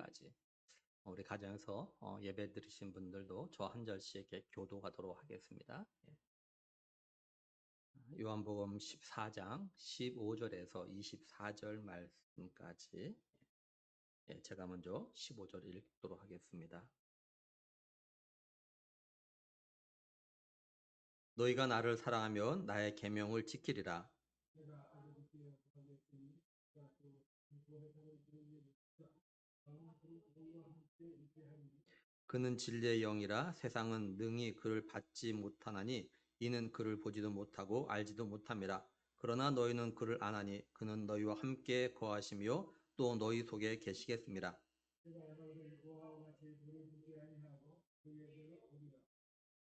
13절까지 우리 가정에서 예배 드리신 분들도 저 한 절씩 이렇게 교도하도록 하겠습니다. 요한복음 14장 15절에서 24절 말씀까지 제가 먼저 15절 읽도록 하겠습니다. 너희가 나를 사랑하면 나의 계명을 지키리라. 그는 진리의 영이라 세상은 능히 그를 받지 못하나니 이는 그를 보지도 못하고 알지도 못함이라. 그러나 너희는 그를 아나니 그는 너희와 함께 거하시며 또 너희 속에 계시겠습니다.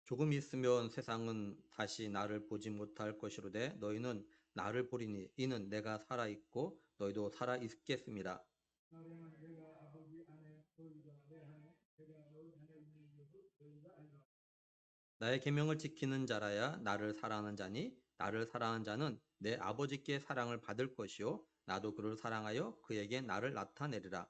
조금 있으면 세상은 다시 나를 보지 못할 것이로되 너희는 나를 보리니 이는 내가 살아있고 너희도 살아있겠습니다. 나의 계명을 지키는 자라야 나를 사랑하는 자니 나를 사랑하는 자는 내 아버지께 사랑을 받을 것이요 나도 그를 사랑하여 그에게 나를 나타내리라.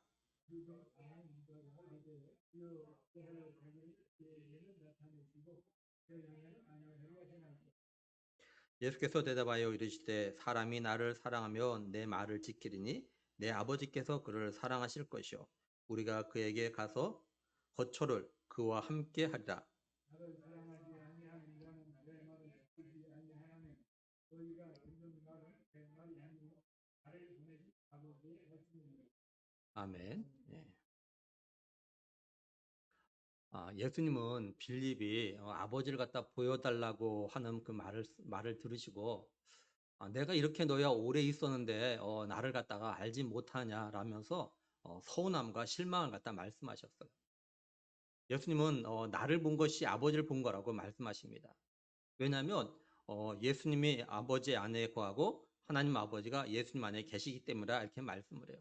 예수께서 대답하여 이르시되 사람이 나를 사랑하면 내 말을 지키리니 내 아버지께서 그를 사랑하실 것이요 우리가 그에게 가서 거처를 그와 함께 하리라. 아멘. 예수님은 빌립이 아버지를 갖다 보여달라고 하는 그 말을 들으시고 내가 이렇게 너희와 오래 있었는데 나를 갖다가 알지 못하냐라면서 서운함과 실망을 갖다 말씀하셨어요. 예수님은 나를 본 것이 아버지를 본 거라고 말씀하십니다. 왜냐하면 예수님이 아버지 안에 거하고 하나님 아버지가 예수님 안에 계시기 때문이라 이렇게 말씀을 해요.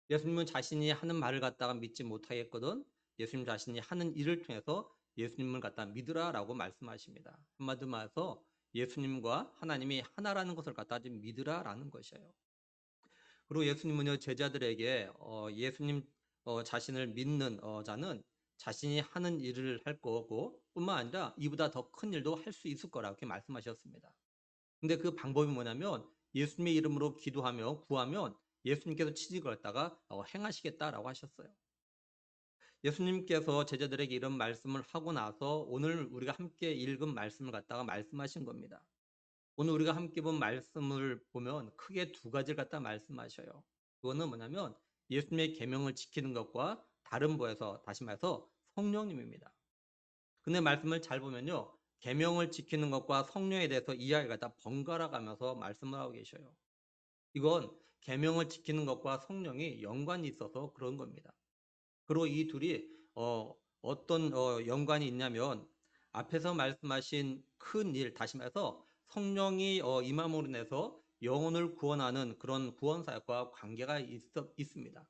예수님은 자신이 하는 말을 갖다가 믿지 못하겠거든 예수님 자신이 하는 일을 통해서 예수님을 갖다 믿으라라고 말씀하십니다. 한마디로 말해서 예수님과 하나님이 하나라는 것을 갖다 좀 믿으라라는 것이에요. 그리고 예수님은요 제자들에게 예수님 자신을 믿는 자는 자신이 하는 일을 할 거고 뿐만 아니라 이보다 더 큰 일도 할 수 있을 거라고 이렇게 말씀하셨습니다. 근데 그 방법이 뭐냐면 예수님의 이름으로 기도하며 구하면 예수님께서 친히 갖다가 행하시겠다라고 하셨어요. 예수님께서 제자들에게 이런 말씀을 하고 나서 오늘 우리가 함께 읽은 말씀을 갖다가 말씀하신 겁니다. 오늘 우리가 함께 본 말씀을 보면 크게 두 가지를 갖다 말씀하셔요. 그거는 뭐냐면 예수님의 계명을 지키는 것과 다른 부에서 다시 말해서 성령님입니다. 근데 말씀을 잘 보면요. 계명을 지키는 것과 성령에 대해서 이야기가 다 번갈아 가면서 말씀을 하고 계셔요. 이건 계명을 지키는 것과 성령이 연관이 있어서 그런 겁니다. 그리고 이 둘이 어떤 연관이 있냐면 앞에서 말씀하신 큰 일, 다시 말해서 성령이 임함으로 인해서 영혼을 구원하는 그런 구원사역과 관계가 있습니다.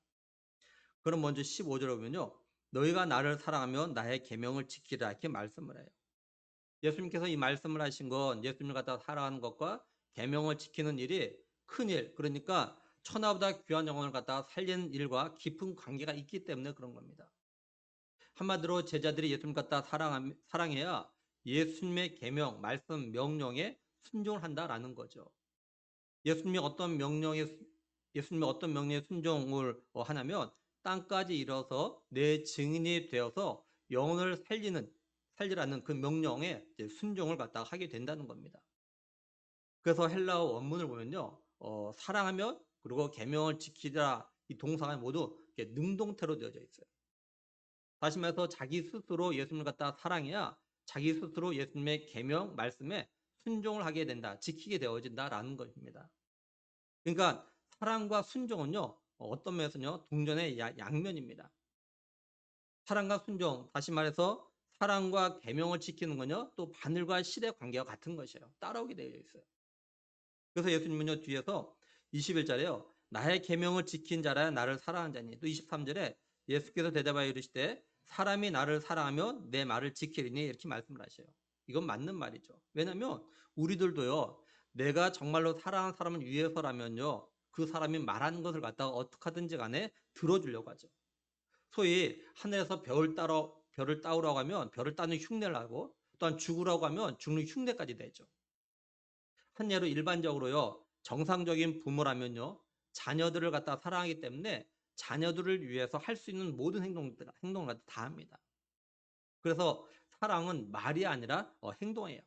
그럼 먼저 15절에 보면요. 너희가 나를 사랑하면 나의 계명을 지키라 이렇게 말씀을 해요. 예수님께서 이 말씀을 하신 건 예수님을 갖다 사랑하는 것과 계명을 지키는 일이 큰 일, 그러니까 천하보다 귀한 영혼을 갖다가 살리는 일과 깊은 관계가 있기 때문에 그런 겁니다. 한마디로 제자들이 예수님 갖다 사랑해야 예수님의 계명, 말씀, 명령에 순종을 한다라는 거죠. 예수님이 어떤 명령에 순종을 하냐면 땅까지 이뤄서 내 증인이 되어서 영혼을 살리라는 그 명령에 순종을 갖다가 하게 된다는 겁니다. 그래서 헬라어 원문을 보면요, 사랑하며 그리고 계명을 지키라 이 동사가 모두 능동태로 되어져 있어요. 다시 말해서 자기 스스로 예수님을 갖다 사랑해야 자기 스스로 예수님의 계명 말씀에 순종을 하게 된다, 지키게 되어진다라는 것입니다. 그러니까 사랑과 순종은요, 어떤 면에서는요, 동전의 양면입니다. 사랑과 순종, 다시 말해서 사랑과 계명을 지키는 건요, 또 바늘과 실의 관계와 같은 것이에요. 따라오게 되어 있어요. 그래서 예수님은요, 뒤에서 21절에요, 나의 계명을 지킨 자라야 나를 사랑하는 자니. 또 23절에 예수께서 대답하여 이르시되 사람이 나를 사랑하면 내 말을 지키리니 이렇게 말씀을 하셔요. 이건 맞는 말이죠. 왜냐하면 우리들도요, 내가 정말로 사랑하는 사람을 위해서라면요, 그 사람이 말하는 것을 갖다가 어떻게 하든지 간에 들어주려고 하죠. 소위 하늘에서 별을 따오라고 하면 별을 따는 흉내를 하고, 또한 죽으라고 하면 죽는 흉내까지 내죠. 한 예로 일반적으로요, 정상적인 부모라면요, 자녀들을 갖다 사랑하기 때문에 자녀들을 위해서 할 수 있는 모든 행동을 다 합니다. 그래서 사랑은 말이 아니라 행동이에요.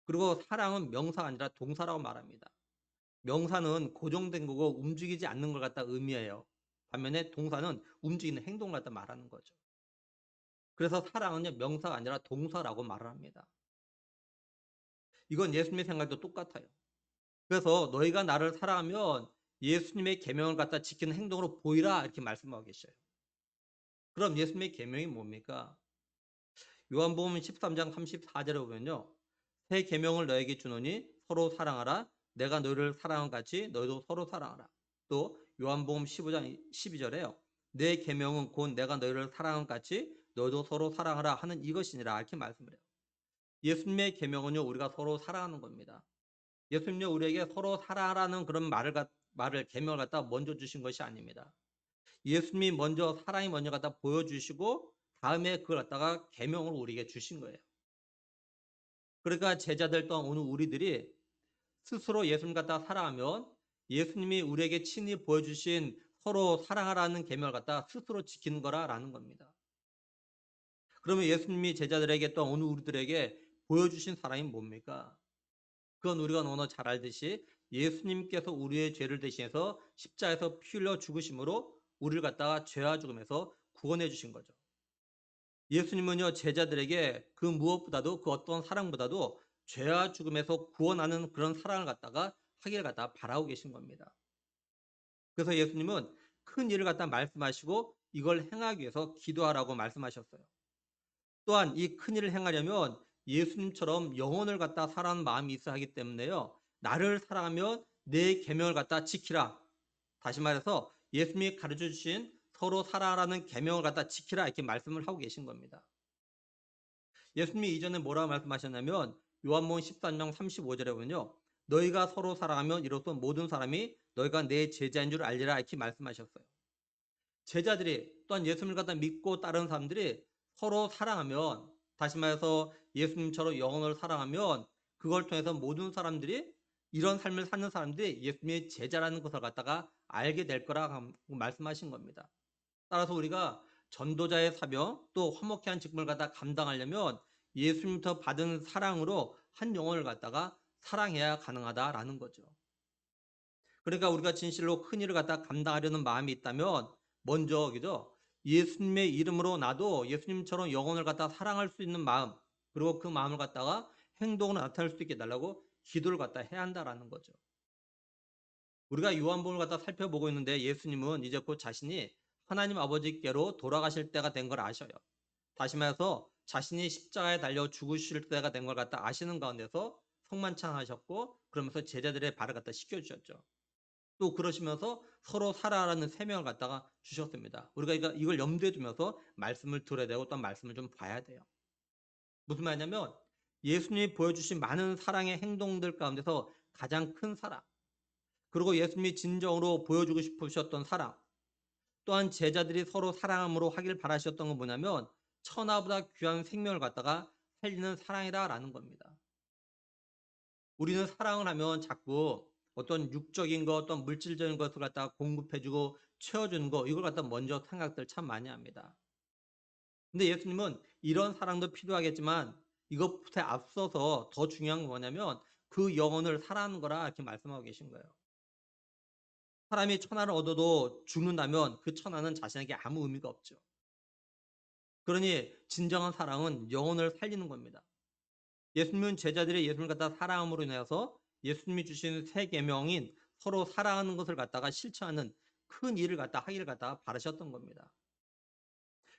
그리고 사랑은 명사가 아니라 동사라고 말합니다. 명사는 고정된 거고 움직이지 않는 걸 갖다 의미해요. 반면에 동사는 움직이는 행동을 갖다 말하는 거죠. 그래서 사랑은요, 명사가 아니라 동사라고 말을 합니다. 이건 예수님의 생각도 똑같아요. 그래서 너희가 나를 사랑하면 예수님의 계명을 갖다 지키는 행동으로 보이라, 이렇게 말씀하고 계셔요. 그럼 예수님의 계명이 뭡니까? 요한복음 13장 34절에 보면요, 새 계명을 너에게 주노니 서로 사랑하라. 내가 너희를 사랑한 같이 너희도 서로 사랑하라. 또 요한복음 15장 12절에요, 내 계명은 곧 내가 너희를 사랑한 같이 너희도 서로 사랑하라 하는 이것이니라, 이렇게 말씀을 해요. 예수님의 계명은요, 우리가 서로 사랑하는 겁니다. 예수님요, 우리에게 서로 사랑하라는 그런 계명을 갖다 먼저 주신 것이 아닙니다. 예수님이 먼저, 사랑이 먼저 갖다 보여주시고 다음에 그걸 갖다가 계명으로 우리에게 주신 거예요. 그러니까 제자들 또한 오늘 우리들이 스스로 예수님 갖다 사랑하면 예수님이 우리에게 친히 보여주신 서로 사랑하라는 계명을 갖다 스스로 지키는 거라라는 겁니다. 그러면 예수님이 제자들에게 또 오늘 우리들에게 보여주신 사랑이 뭡니까? 그건 우리가 너무나 잘 알듯이 예수님께서 우리의 죄를 대신해서 십자가에서 피 흘려 죽으심으로 우리를 갖다가 죄와 죽음에서 구원해 주신 거죠. 예수님은요, 제자들에게 그 무엇보다도, 그 어떤 사랑보다도 죄와 죽음에서 구원하는 그런 사랑을 갖다가 하기를 갖다가 바라고 계신 겁니다. 그래서 예수님은 큰 일을 갖다 말씀하시고 이걸 행하기 위해서 기도하라고 말씀하셨어요. 또한 이 큰 일을 행하려면 예수님처럼 영혼을 갖다 사랑하는 마음이 있어야 하기 때문에요, 나를 사랑하면 내 계명을 갖다 지키라. 다시 말해서 예수님이 가르쳐 주신 서로 사랑하라는 계명을 갖다 지키라, 이렇게 말씀을 하고 계신 겁니다. 예수님이 이전에 뭐라고 말씀하셨냐면 요한복음 13장 35절에 보면요, 너희가 서로 사랑하면 이로써 모든 사람이 너희가 내 제자인 줄 알리라, 이렇게 말씀하셨어요. 제자들이, 또한 예수님을 갖다 믿고 따르는 사람들이 서로 사랑하면, 다시 말해서 예수님처럼 영혼을 사랑하면 그걸 통해서 모든 사람들이, 이런 삶을 사는 사람들이 예수님의 제자라는 것을 갖다가 알게 될 거라고 말씀하신 겁니다. 따라서 우리가 전도자의 사명, 또 화목케 한 직분을 갖다 감당하려면 예수님부터 받은 사랑으로 한 영혼을 갖다가 사랑해야 가능하다라는 거죠. 그러니까 우리가 진실로 큰 일을 갖다 감당하려는 마음이 있다면 먼저, 그죠? 예수님의 이름으로 나도 예수님처럼 영혼을 갖다 사랑할 수 있는 마음, 그리고 그 마음을 갖다가 행동으로 나타낼 수 있게 해달라고 기도를 갖다 해야 한다라는 거죠. 우리가 요한복음을 갖다 살펴보고 있는데 예수님은 이제 곧 자신이 하나님 아버지께로 돌아가실 때가 된 걸 아셔요. 다시 말해서 자신이 십자가에 달려 죽으실 때가 된 걸 갖다 아시는 가운데서 성만찬하셨고, 그러면서 제자들의 발을 갖다 씻겨주셨죠. 또 그러시면서 서로 사랑하라는 세명을 갖다가 주셨습니다. 우리가 이걸 염두에 두면서 말씀을 들어야 되고 또 말씀을 좀 봐야 돼요. 무슨 말이냐면 예수님이 보여주신 많은 사랑의 행동들 가운데서 가장 큰 사랑, 그리고 예수님이 진정으로 보여주고 싶으셨던 사랑, 또한 제자들이 서로 사랑함으로 하길 바라셨던 건 뭐냐면 천하보다 귀한 생명을 갖다가 살리는 사랑이다라는 겁니다. 우리는 사랑을 하면 자꾸 어떤 육적인 것, 어떤 물질적인 것을 갖다가 공급해주고 채워주는 거, 이걸 갖다 먼저 생각들 참 많이 합니다. 근데 예수님은 이런 사랑도 필요하겠지만 이것부터 앞서서 더 중요한 건 뭐냐면 그 영혼을 사랑하는 거라, 이렇게 말씀하고 계신 거예요. 사람이 천하를 얻어도 죽는다면 그 천하는 자신에게 아무 의미가 없죠. 그러니 진정한 사랑은 영혼을 살리는 겁니다. 예수님은 제자들이 예수님을 갖다 사랑함으로 인해서 예수님이 주신 새 계명인 서로 사랑하는 것을 갖다가 실천하는 큰 일을 갖다 하기를 갖다가 바라셨던 겁니다.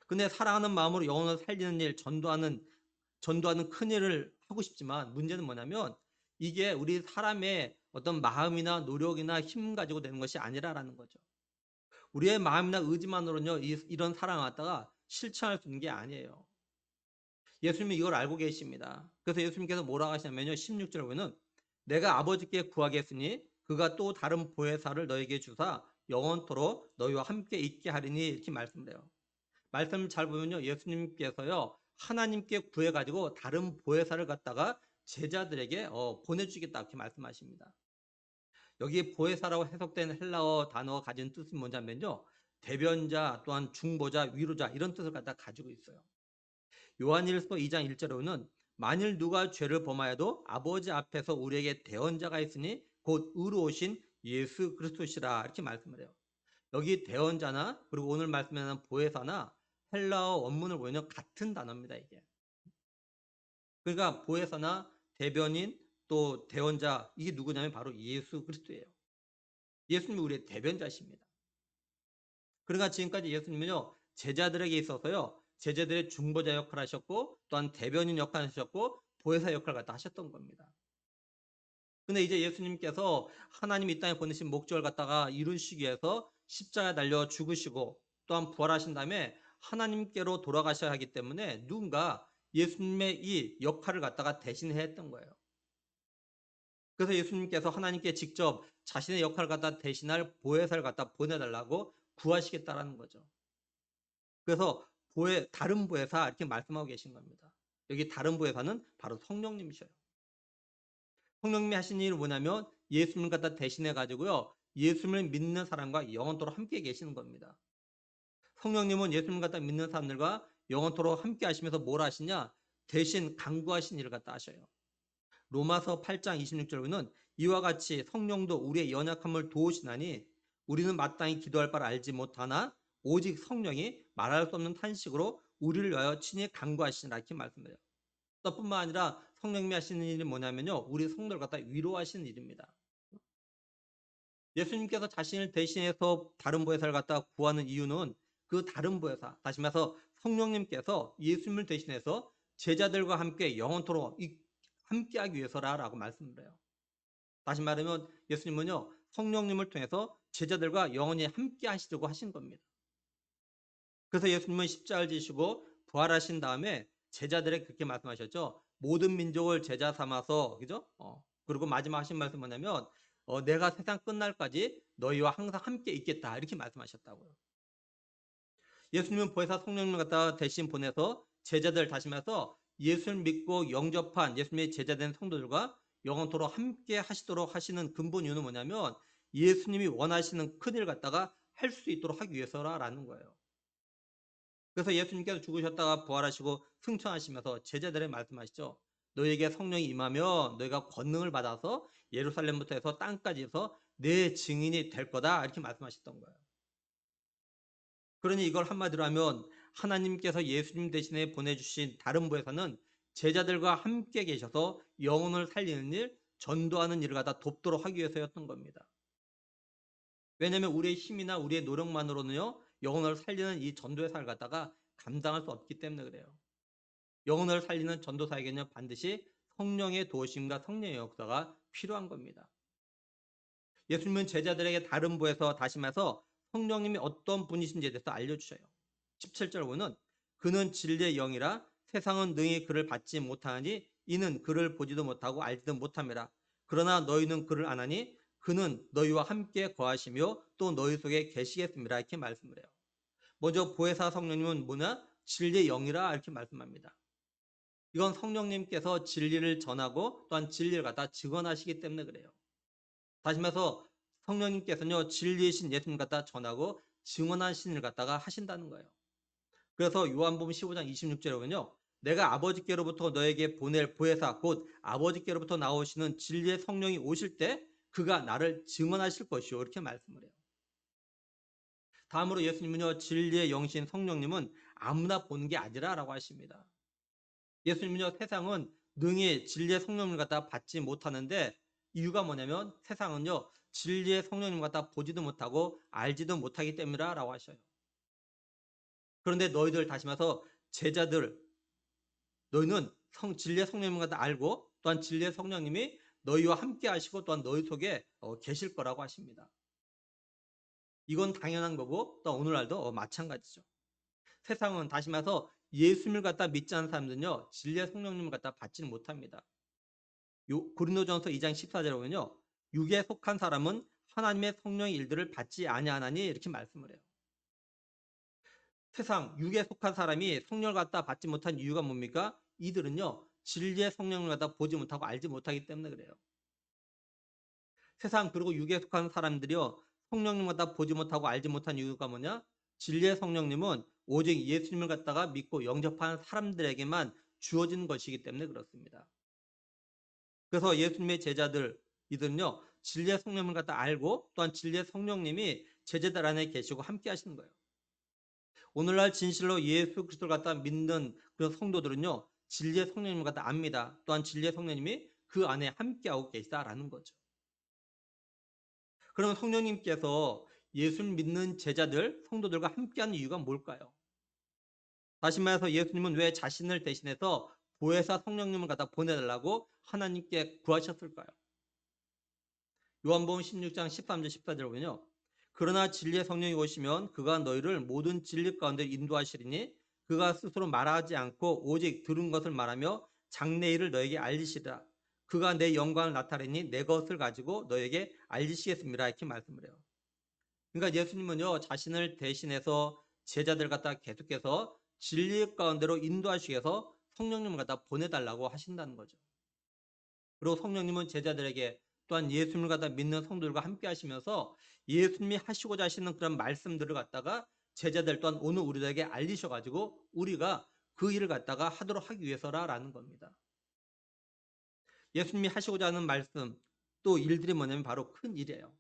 근데 사랑하는 마음으로 영혼을 살리는 일, 전도하는 큰 일을 하고 싶지만 문제는 뭐냐면 이게 우리 사람의 어떤 마음이나 노력이나 힘 가지고 되는 것이 아니라라는 거죠. 우리의 마음이나 의지만으로는요, 이런 사랑을 갖다가 실천할 수 있는 게 아니에요. 예수님이 이걸 알고 계십니다. 그래서 예수님께서 뭐라고 하시냐면요, 16절에 보면 내가 아버지께 구하겠으니 그가 또 다른 보혜사를 너에게 주사 영원토록 너희와 함께 있게 하리니, 이렇게 말씀을 해요. 말씀 잘 보면요. 예수님께서요. 하나님께 구해가지고 다른 보혜사를 갖다가 제자들에게 보내주겠다 이렇게 말씀하십니다. 여기 보혜사라고 해석된 헬라어 단어가 가진 뜻은 뭐냐면요. 대변자 또한 중보자 위로자 이런 뜻을 갖다 가지고 있어요. 요한일서 2장 1절로는 만일 누가 죄를 범하여도 아버지 앞에서 우리에게 대언자가 있으니 곧 의로우신 예수 그리스도시라 이렇게 말씀을 해요. 여기 대언자나 그리고 오늘 말씀하는 보혜사나 헬라어 원문을 보면 같은 단어입니다. 이게. 그러니까 보혜사나 대변인 또 대언자 이게 누구냐면 바로 예수 그리스도예요. 예수님이 우리의 대변자십니다. 그러니까 지금까지 예수님은요. 제자들에게 있어서요. 제자들의 중보자 역할을 하셨고 또한 대변인 역할을 하셨고 보혜사 역할을 갖다 하셨던 겁니다. 근데 이제 예수님께서 하나님 이 땅에 보내신 목적을 갖다가 이루시기 위해서 십자가에 달려 죽으시고 또한 부활하신 다음에 하나님께로 돌아가셔야 하기 때문에 누군가 예수님의 이 역할을 갖다가 대신해 했던 거예요. 그래서 예수님께서 하나님께 직접 자신의 역할을 갖다 대신할 보혜사를 갖다 보내달라고 구하시겠다라는 거죠. 그래서 다른 보혜사 이렇게 말씀하고 계신 겁니다. 여기 다른 보혜사는 바로 성령님이셔요. 성령님이 하신 일은 뭐냐면 예수님을 갖다 대신해 가지고요. 예수님을 믿는 사람과 영원토록 함께 계시는 겁니다. 성령님은 예수님을 갖다 믿는 사람들과 영원토록 함께 하시면서 뭘 하시냐? 대신 간구하신 일을 갖다 하셔요. 로마서 8장 26절에는 이와 같이 성령도 우리의 연약함을 도우시나니 우리는 마땅히 기도할 바를 알지 못하나 오직 성령이 말할 수 없는 탄식으로 우리를 위하여 친히 간구하시니라 이렇게 말씀해요. 뿐만 아니라 성령님이 하시는 일이 뭐냐면요. 우리 성도를 갖다 위로하시는 일입니다. 예수님께서 자신을 대신해서 다른 보혜사를 갖다 구하는 이유는 그 다른 보혜사, 다시 말해서 성령님께서 예수님을 대신해서 제자들과 함께 영원토록 함께하기 위해서라고 말씀을 해요. 다시 말하면 예수님은요. 성령님을 통해서 제자들과 영원히 함께 하시려고 하신 겁니다. 그래서 예수님은 십자가를 지시고 부활하신 다음에 제자들에게 그렇게 말씀하셨죠. 모든 민족을 제자 삼아서 그죠? 그리고 마지막 하신 말씀 뭐냐면 내가 세상 끝날까지 너희와 항상 함께 있겠다 이렇게 말씀하셨다고요. 예수님은 보혜사 성령님을 갖다 대신 보내서 제자들 다시 말해서 예수를 믿고 영접한 예수님의 제자된 성도들과 영원토록 함께 하시도록 하시는 근본 이유는 뭐냐면 예수님이 원하시는 큰일을 갖다가 할 수 있도록 하기 위해서라는 거예요. 그래서 예수님께서 죽으셨다가 부활하시고 승천하시면서 제자들에게 말씀하시죠. 너희에게 성령이 임하면 너희가 권능을 받아서 예루살렘부터 해서 땅까지 해서 내 증인이 될 거다 이렇게 말씀하셨던 거예요. 그러니 이걸 한마디로 하면 하나님께서 예수님 대신에 보내주신 다른 보혜사는 제자들과 함께 계셔서 영혼을 살리는 일, 전도하는 일을 갖다 돕도록 하기 위해서였던 겁니다. 왜냐하면 우리의 힘이나 우리의 노력만으로는요. 영혼을 살리는 이 전도의 사를 갖다가 감당할 수 없기 때문에 그래요. 영혼을 살리는 전도사에게는 반드시 성령의 도우심과 성령의 역사가 필요한 겁니다. 예수님은 제자들에게 다른 부에서 다시 말해서 성령님이 어떤 분이신지에 대해서 알려주셔요. 17절 보면 그는 진리의 영이라 세상은 능히 그를 받지 못하니 이는 그를 보지도 못하고 알지도 못함이라. 그러나 너희는 그를 아나니 그는 너희와 함께 거하시며 또 너희 속에 계시겠습니다. 이렇게 말씀을 해요. 먼저 보혜사 성령님은 뭐냐? 진리의 영이라 이렇게 말씀합니다. 이건 성령님께서 진리를 전하고 또한 진리를 갖다 증언하시기 때문에 그래요. 다시 말해서 성령님께서는요 진리이신 예수님 갖다 전하고 증언하신 일 갖다가 하신다는 거예요. 그래서 요한복음 15장 26절에 보면요. 내가 아버지께로부터 너에게 보낼 보혜사 곧 아버지께로부터 나오시는 진리의 성령이 오실 때 그가 나를 증언하실 것이요 이렇게 말씀을 해요. 다음으로 예수님은요 진리의 영신 성령님은 아무나 보는 게 아니라라고 하십니다. 예수님은요 세상은 능히 진리의 성령님을 갖다 받지 못하는데 이유가 뭐냐면 세상은요 진리의 성령님을 갖다 보지도 못하고 알지도 못하기 때문이라고 하셔요. 그런데 너희들 다시 말해서 제자들 너희는 진리의 성령님을 갖다 알고 또한 진리의 성령님이 너희와 함께 하시고 또한 너희 속에 계실 거라고 하십니다. 이건 당연한 거고 또 오늘날도 마찬가지죠. 세상은 다시 말해서 예수님을 갖다 믿지 않는 사람들은요 진리의 성령님을 갖다 받지는 못합니다. 고린도전서 2장 14절에 보면요 육에 속한 사람은 하나님의 성령의 일들을 받지 아니하나니 이렇게 말씀을 해요. 세상 육에 속한 사람이 성령을 갖다 받지 못한 이유가 뭡니까? 이들은요 진리의 성령을 갖다 보지 못하고 알지 못하기 때문에 그래요. 세상 그리고 육에 속한 사람들이요 성령님 갖다 보지 못하고 알지 못한 이유가 뭐냐? 진리의 성령님은 오직 예수님을 갖다가 믿고 영접한 사람들에게만 주어진 것이기 때문에 그렇습니다. 그래서 예수님의 제자들 이들은요 진리의 성령을 갖다 알고 또한 진리의 성령님이 제자들 안에 계시고 함께 하시는 거예요. 오늘날 진실로 예수 그리스도를 갖다 믿는 그런 성도들은요 진리의 성령님을 갖다 압니다. 또한 진리의 성령님이 그 안에 함께하고 계시다라는 거죠. 그럼 성령님께서 예수를 믿는 제자들, 성도들과 함께하는 이유가 뭘까요? 다시 말해서 예수님은 왜 자신을 대신해서 보혜사 성령님을 갖다 보내달라고 하나님께 구하셨을까요? 요한복음 16장 13절 14절 보면요. 그러나 진리의 성령이 오시면 그가 너희를 모든 진리 가운데 인도하시리니 그가 스스로 말하지 않고 오직 들은 것을 말하며 장래일을 너에게 알리시리라. 그가 내 영광을 나타내니 내 것을 가지고 너에게 알리시겠습니다. 이렇게 말씀을 해요. 그러니까 예수님은요 자신을 대신해서 제자들 갖다 계속해서 진리 가운데로 인도하시기 위해서 성령님을 갖다 보내달라고 하신다는 거죠. 그리고 성령님은 제자들에게 또한 예수님을 갖다 믿는 성도들과 함께 하시면서 예수님이 하시고자 하시는 그런 말씀들을 갖다가 제자들 또한 오늘 우리들에게 알리셔가지고 우리가 그 일을 갖다가 하도록 하기 위해서라는 겁니다. 예수님이 하시고자 하는 말씀 또 일들이 뭐냐면 바로 큰 일이에요.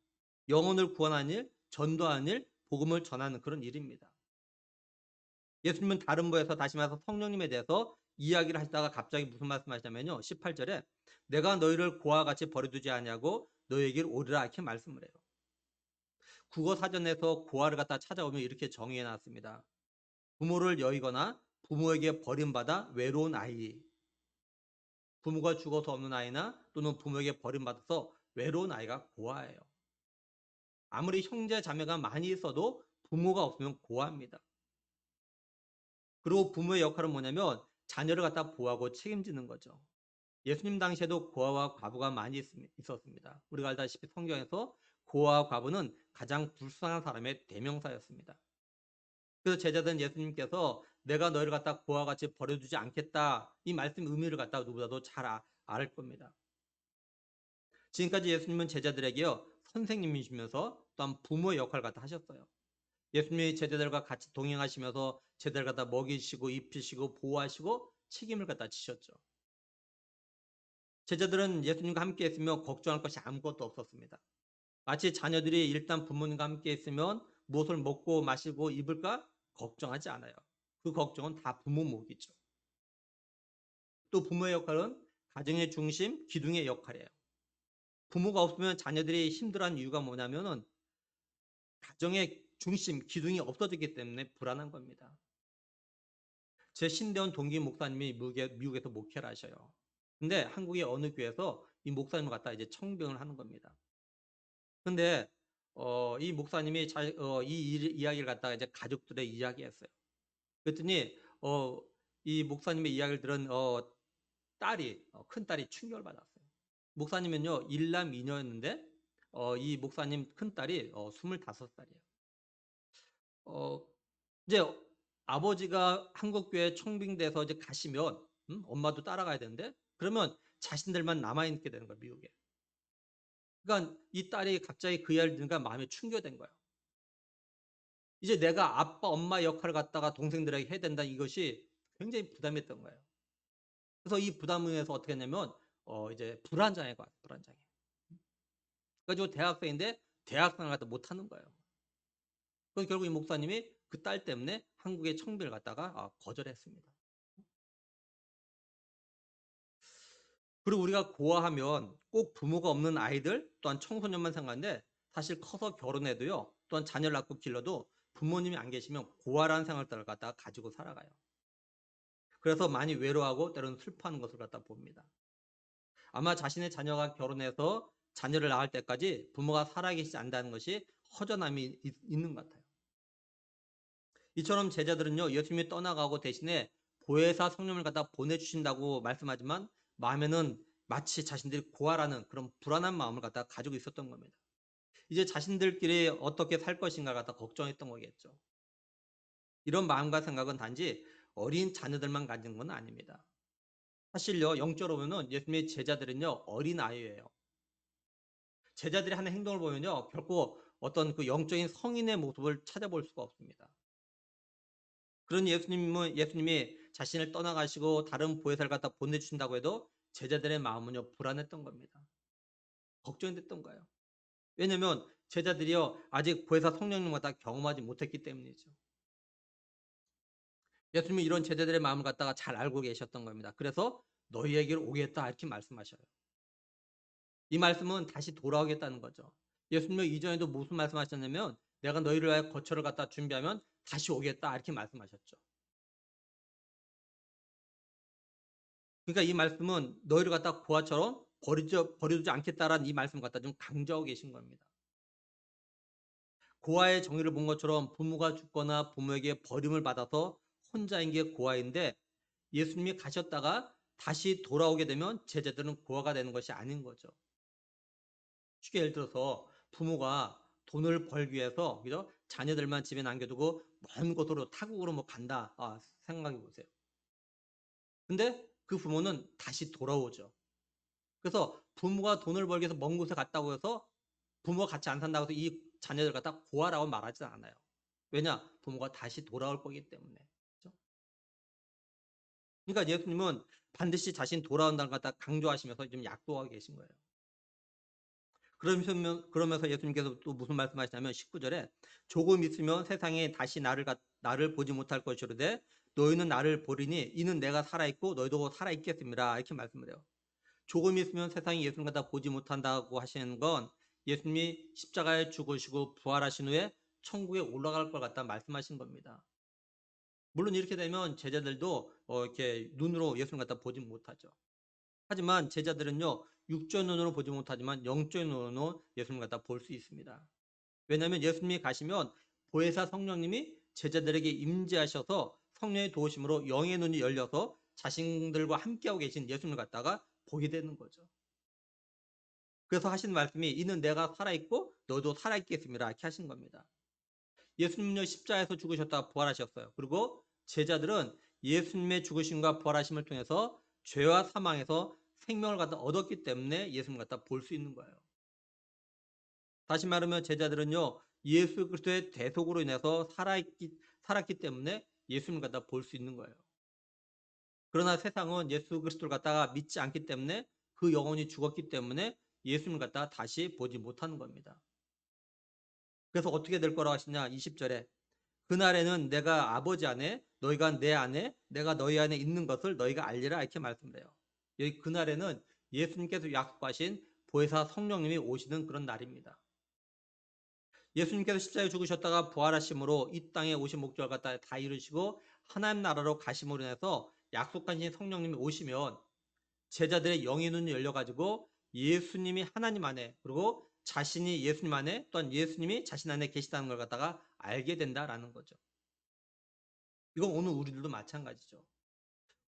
영혼을 구원하는 일, 전도하는 일, 복음을 전하는 그런 일입니다. 예수님은 다른 부에서 다시 말해서 성령님에 대해서 이야기를 하시다가 갑자기 무슨 말씀하시냐면요. 18절에 내가 너희를 고와 같이 버려두지 아니하고 너희에게로 오리라 이렇게 말씀을 해요. 국어 사전에서 고아를 갖다 찾아오면 이렇게 정의해 놨습니다. 부모를 여의거나 부모에게 버림받아 외로운 아이. 부모가 죽어서 없는 아이나 또는 부모에게 버림받아서 외로운 아이가 고아예요. 아무리 형제 자매가 많이 있어도 부모가 없으면 고아입니다. 그리고 부모의 역할은 뭐냐면 자녀를 갖다 보호하고 책임지는 거죠. 예수님 당시에도 고아와 과부가 많이 있었습니다. 우리가 알다시피 성경에서 고아와 과부는 가장 불쌍한 사람의 대명사였습니다. 그래서 제자들은 예수님께서 내가 너희를 갖다 고아와 같이 버려두지 않겠다 이 말씀 의미를 갖다 누구보다도 잘 알 겁니다. 지금까지 예수님은 제자들에게요 선생님이시면서 또한 부모의 역할을 갖다 하셨어요. 예수님이 제자들과 같이 동행하시면서 제자들 갖다 먹이시고 입히시고 보호하시고 책임을 갖다 지셨죠. 제자들은 예수님과 함께 했으며 걱정할 것이 아무것도 없었습니다. 마치 자녀들이 일단 부모님과 함께 있으면 무엇을 먹고 마시고 입을까 걱정하지 않아요. 그 걱정은 다 부모 몫이죠. 또 부모의 역할은 가정의 중심, 기둥의 역할이에요. 부모가 없으면 자녀들이 힘들어하는 이유가 뭐냐면은 가정의 중심, 기둥이 없어지기 때문에 불안한 겁니다. 제 신대원 동기 목사님이 미국에서 목회를 하셔요. 근데 한국의 어느 교회에서 이 목사님을 갖다 이제 청빙을 하는 겁니다. 근데 이 목사님이 이 이야기를 갖다가 이제 가족들의 이야기했어요. 그랬더니 이 목사님의 이야기를 들은 딸이 큰 딸이 충격을 받았어요. 목사님은요 일남 이녀였는데 이 목사님 큰 딸이 25살이에요. 어, 이제 아버지가 한국교회 청빙돼서 이제 가시면 엄마도 따라가야 되는데 그러면 자신들만 남아있게 되는 거예요, 미국에. 그러니까 이 딸이 갑자기 그 이야기를 들으니까 마음이 충격된 거예요. 이제 내가 아빠, 엄마 역할을 갖다가 동생들에게 해야 된다 이것이 굉장히 부담했던 거예요. 그래서 이 부담에서 어떻게 했냐면 이제 불안장애 가요, 불안장애. 그래가지고 대학생인데 대학생을 갖다 못하는 거예요. 그래서 결국 이 목사님이 그 딸 때문에 한국의 청비를 갖다가 거절했습니다. 그리고 우리가 고아하면 꼭 부모가 없는 아이들 또한 청소년만 생각하는데 사실 커서 결혼해도요 또한 자녀를 낳고 길러도 부모님이 안 계시면 고아라는 생활들을 갖다가 가지고 살아가요. 그래서 많이 외로워하고 때로는 슬퍼하는 것을 갖다 봅니다. 아마 자신의 자녀가 결혼해서 자녀를 낳을 때까지 부모가 살아계시지 않는다는 것이 허전함이 있는 것 같아요. 이처럼 제자들은요 예수님이 떠나가고 대신에 보혜사 성령을 갖다 보내주신다고 말씀하지만 마음에는 마치 자신들이 고아라는 그런 불안한 마음을 갖다 가지고 있었던 겁니다. 이제 자신들끼리 어떻게 살 것인가 갖다 걱정했던 거겠죠. 이런 마음과 생각은 단지 어린 자녀들만 가진 건 아닙니다. 사실요, 영적으로 보면은 예수님의 제자들은요, 어린아이예요. 제자들이 하는 행동을 보면요, 결코 어떤 그 영적인 성인의 모습을 찾아볼 수가 없습니다. 그런 예수님이 자신을 떠나가시고 다른 보혜사를 갖다 보내주신다고 해도 제자들의 마음은요, 불안했던 겁니다. 걱정이 됐던 거예요. 왜냐면 제자들이요, 아직 보혜사 성령님을 갖다 경험하지 못했기 때문이죠. 예수님이 이런 제자들의 마음을 갖다가 잘 알고 계셨던 겁니다. 그래서 너희에게로 오겠다 이렇게 말씀하셔요. 이 말씀은 다시 돌아오겠다는 거죠. 예수님은 이전에도 무슨 말씀하셨냐면 내가 너희를 위하여 거처를 갖다 준비하면 다시 오겠다 이렇게 말씀하셨죠. 그러니까 이 말씀은 너희를 갖다 고아처럼 버려두지 않겠다라는 이 말씀 갖다 좀 강조하고 계신 겁니다. 고아의 정의를 본 것처럼 부모가 죽거나 부모에게 버림을 받아서 혼자인 게 고아인데 예수님이 가셨다가 다시 돌아오게 되면 제자들은 고아가 되는 것이 아닌 거죠. 쉽게 예를 들어서 부모가 돈을 벌기 위해서 그죠? 자녀들만 집에 남겨두고 먼 곳으로 타국으로 뭐 간다. 생각해 보세요. 근데 그 부모는 다시 돌아오죠. 그래서 부모가 돈을 벌기 위해서 먼 곳에 갔다고 해서 부모가 같이 안 산다고 해서 이 자녀들 갖다 고아라고 말하지 않아요. 왜냐? 부모가 다시 돌아올 거기 때문에. 그렇죠? 그러니까 예수님은 반드시 자신 돌아온다는 걸 갖다 강조하시면서 좀 약속하고 계신 거예요. 그러면서 예수님께서 또 무슨 말씀하시냐면 19절에 조금 있으면 세상에 다시 나를 보지 못할 것이로되 너희는 나를 보리니 이는 내가 살아있고 너희도 살아있겠습니다. 이렇게 말씀을 해요. 조금 있으면 세상이 예수님 갖다 보지 못한다고 하시는 건 예수님이 십자가에 죽으시고 부활하신 후에 천국에 올라갈 걸 갖다 말씀하신 겁니다. 물론 이렇게 되면 제자들도 이렇게 눈으로 예수님 갖다 보지 못하죠. 하지만 제자들은요, 육적 눈으로 보지 못하지만 영적 눈으로 예수님 갖다 볼 수 있습니다. 왜냐하면 예수님이 가시면 보혜사 성령님이 제자들에게 임재하셔서 성령의 도우심으로 영의 눈이 열려서 자신들과 함께하고 계신 예수님을 갖다가 보게 되는 거죠. 그래서 하신 말씀이 이는 내가 살아있고 너도 살아있겠습니다. 이렇게 하신 겁니다. 예수님은요 십자가에서 죽으셨다가 부활하셨어요. 그리고 제자들은 예수님의 죽으심과 부활하심을 통해서 죄와 사망에서 생명을 갖다 얻었기 때문에 예수님을 갖다 볼 수 있는 거예요. 다시 말하면 제자들은요 예수 그리스도의 대속으로 인해서 살았기 때문에 예수님을 갖다 볼 수 있는 거예요. 그러나 세상은 예수 그리스도를 갖다가 믿지 않기 때문에 그 영혼이 죽었기 때문에 예수님을 갖다가 다시 보지 못하는 겁니다. 그래서 어떻게 될 거라고 하시냐 20절에 그날에는 내가 아버지 안에 너희가 내 안에 내가 너희 안에 있는 것을 너희가 알리라 이렇게 말씀을 해요. 여기 그날에는 예수님께서 약속하신 보혜사 성령님이 오시는 그런 날입니다. 예수님께서 십자가에 죽으셨다가 부활하심으로 이 땅에 오신 목적을 갖다 다 이루시고 하나님 나라로 가심으로 인해서 약속하신 성령님이 오시면 제자들의 영의 눈이 열려가지고 예수님이 하나님 안에 그리고 자신이 예수님 안에 또한 예수님이 자신 안에 계시다는 걸 갖다가 알게 된다라는 거죠. 이건 오늘 우리들도 마찬가지죠.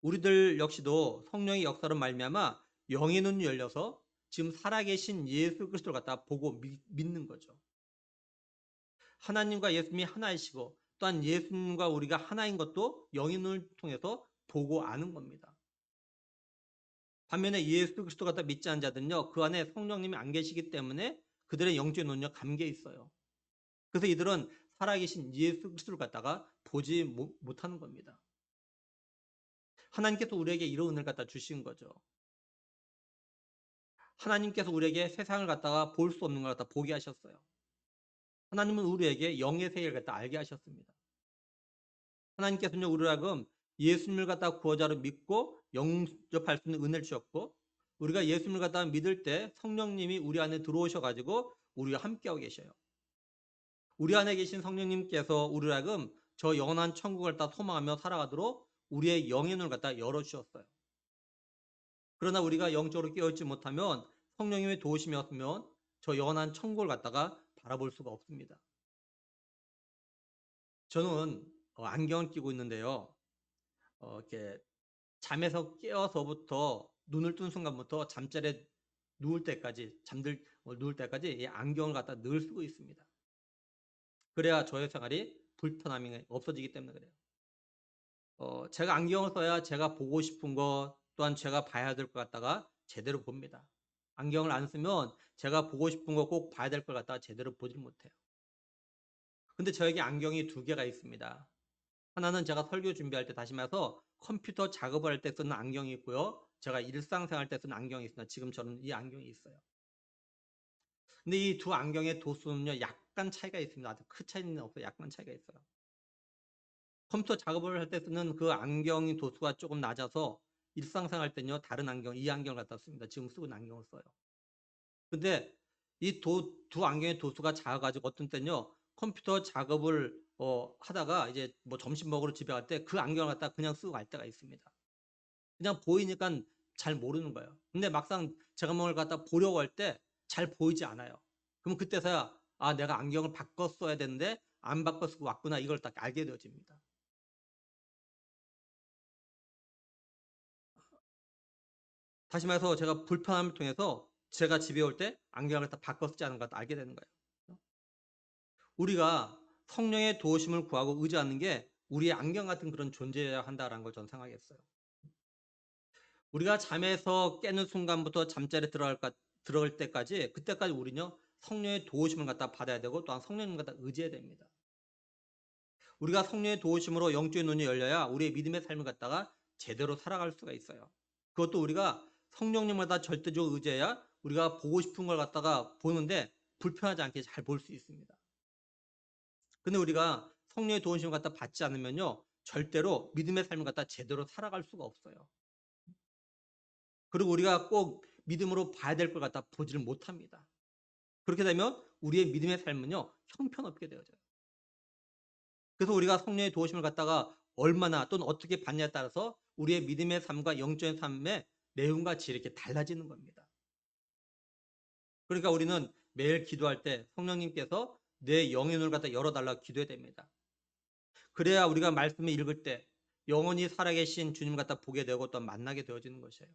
우리들 역시도 성령의 역사로 말미암아 영의 눈이 열려서 지금 살아계신 예수 그리스도를 갖다 보고 믿는 거죠. 하나님과 예수님이 하나이시고 또한 예수님과 우리가 하나인 것도 영의 눈을 통해서 보고 아는 겁니다. 반면에 예수 그리스도 갖다 믿지 않은 자들은요. 그 안에 성령님이 안 계시기 때문에 그들의 영적 눈이 감겨 있어요. 그래서 이들은 살아계신 예수 그리스도를 갖다가 보지 못하는 겁니다. 하나님께서 우리에게 이런 은혜를 갖다 주신 거죠. 하나님께서 우리에게 세상을 갖다가 볼 수 없는 걸 갖다 보게 하셨어요. 하나님은 우리에게 영의 세계를 갖다 알게 하셨습니다. 하나님께서는 우리를 하여금 예수님을 갖다가 구원자로 믿고 영접할 수 있는 은혜를 주셨고 우리가 예수님을 갖다가 믿을 때 성령님이 우리 안에 들어오셔 가지고 우리와 함께하고 계셔요. 우리 안에 계신 성령님께서 우리를 하여금 저 영원한 천국을 갖다 소망하며 살아가도록 우리의 영의 눈을 갖다 열어 주셨어요. 그러나 우리가 영적으로 깨어있지 못하면 성령님의 도우심이 없으면 저 영원한 천국을 갖다가 바라볼 수가 없습니다. 저는 안경을 끼고 있는데요. 이렇게 잠에서 깨어서부터 눈을 뜬 순간부터 잠자리에 누울 때까지 누울 때까지 이 안경을 갖다 늘 쓰고 있습니다. 그래야 저의 생활이 불편함이 없어지기 때문에 그래요. 제가 안경을 써야 제가 보고 싶은 거 또한 제가 봐야 될 것 같다가 제대로 봅니다. 안경을 안 쓰면 제가 보고 싶은 거 꼭 봐야 될 것 같다가 제대로 보질 못해요. 근데 저에게 안경이 두 개가 있습니다. 하나는 제가 설교 준비할 때 다시 말해서 컴퓨터 작업을 할 때 쓰는 안경이 있고요. 제가 일상생활 때 쓰는 안경이 있습니다. 지금 저는 이 안경이 있어요. 근데 이 두 안경의 도수는요, 약간 차이가 있습니다. 아주 큰 차이는 없어요. 약간 차이가 있어요. 컴퓨터 작업을 할 때 쓰는 그 안경의 도수가 조금 낮아서 일상생활 때는요, 다른 안경, 이 안경을 갖다 씁니다. 지금 쓰고 있는 안경을 써요. 근데 이 두 안경의 도수가 작아가지고 어떤 때는요, 컴퓨터 작업을 하다가 이제 뭐 점심 먹으러 집에 갈 때 그 안경을 갖다 그냥 쓰고 갈 때가 있습니다. 그냥 보이니까 잘 모르는 거예요. 근데 막상 제가 뭘 갖다 보려고 할 때 잘 보이지 않아요. 그럼 그때서야 아, 내가 안경을 바꿨어야 되는데 안 바꿔 쓰고 왔구나, 이걸 딱 알게 되어집니다. 다시 말해서 제가 불편함을 통해서 제가 집에 올 때 안경을 다 바꿔 쓰지 않은 것 알게 되는 거예요. 우리가 성령의 도우심을 구하고 의지하는 게 우리의 안경 같은 그런 존재여야 한다라는 걸 저는 생각했어요. 우리가 잠에서 깨는 순간부터 잠자리에 들어갈 때까지, 그때까지 우리는요, 성령의 도우심을 갖다 받아야 되고 또한 성령님 갖다 의지해야 됩니다. 우리가 성령의 도우심으로 영적인 눈이 열려야 우리의 믿음의 삶을 갖다가 제대로 살아갈 수가 있어요. 그것도 우리가 성령님마다 절대적으로 의지해야 우리가 보고 싶은 걸 갖다가 보는데 불편하지 않게 잘 볼 수 있습니다. 근데 우리가 성령의 도우심을 갖다 받지 않으면요, 절대로 믿음의 삶을 갖다 제대로 살아갈 수가 없어요. 그리고 우리가 꼭 믿음으로 봐야 될 걸 갖다 보지를 못합니다. 그렇게 되면 우리의 믿음의 삶은요, 형편없게 되어져요. 그래서 우리가 성령의 도우심을 갖다가 얼마나 또는 어떻게 받냐에 따라서 우리의 믿음의 삶과 영적인 삶의 내용과 질이 이렇게 달라지는 겁니다. 그러니까 우리는 매일 기도할 때 성령님께서 내 영의 눈을 갖다 열어달라고 기도해야 됩니다. 그래야 우리가 말씀을 읽을 때 영원히 살아계신 주님 갖다 보게 되고 또 만나게 되어지는 것이에요.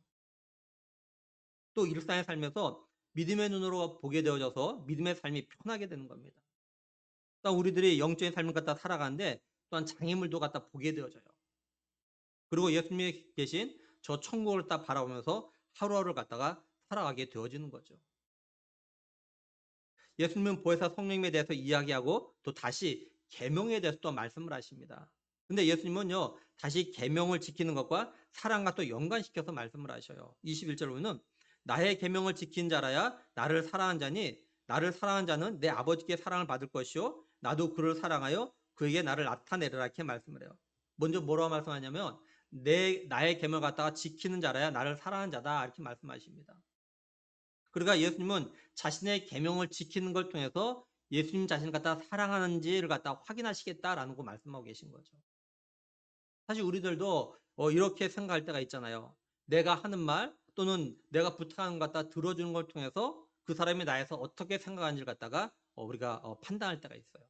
또 일상의 삶에서 믿음의 눈으로 보게 되어져서 믿음의 삶이 편하게 되는 겁니다. 또 우리들이 영적인 삶을 갖다 살아가는데 또한 장애물도 갖다 보게 되어져요. 그리고 예수님이 계신 저 천국을 딱 바라보면서 하루하루를 갖다가 살아가게 되어지는 거죠. 예수님은 보혜사 성령님에 대해서 이야기하고 또 다시 계명에 대해서 또 말씀을 하십니다. 근데 예수님은요, 다시 계명을 지키는 것과 사랑과 또 연관시켜서 말씀을 하셔요. 21절 보면 나의 계명을 지킨 자라야 나를 사랑한 자니 나를 사랑한 자는 내 아버지께 사랑을 받을 것이요 나도 그를 사랑하여 그에게 나를 나타내리라, 이렇게 말씀을 해요. 먼저 뭐라고 말씀하냐면 나의 계명을 갖다가 지키는 자라야 나를 사랑한 자다, 이렇게 말씀하십니다. 그러니까 예수님은 자신의 계명을 지키는 걸 통해서 예수님 자신을 갖다 사랑하는지를 갖다 확인하시겠다라는 거 말씀하고 계신 거죠. 사실 우리들도 이렇게 생각할 때가 있잖아요. 내가 하는 말 또는 내가 부탁하는 것 갖다 들어주는 걸 통해서 그 사람이 나에서 어떻게 생각하는지를 갖다가 우리가 판단할 때가 있어요.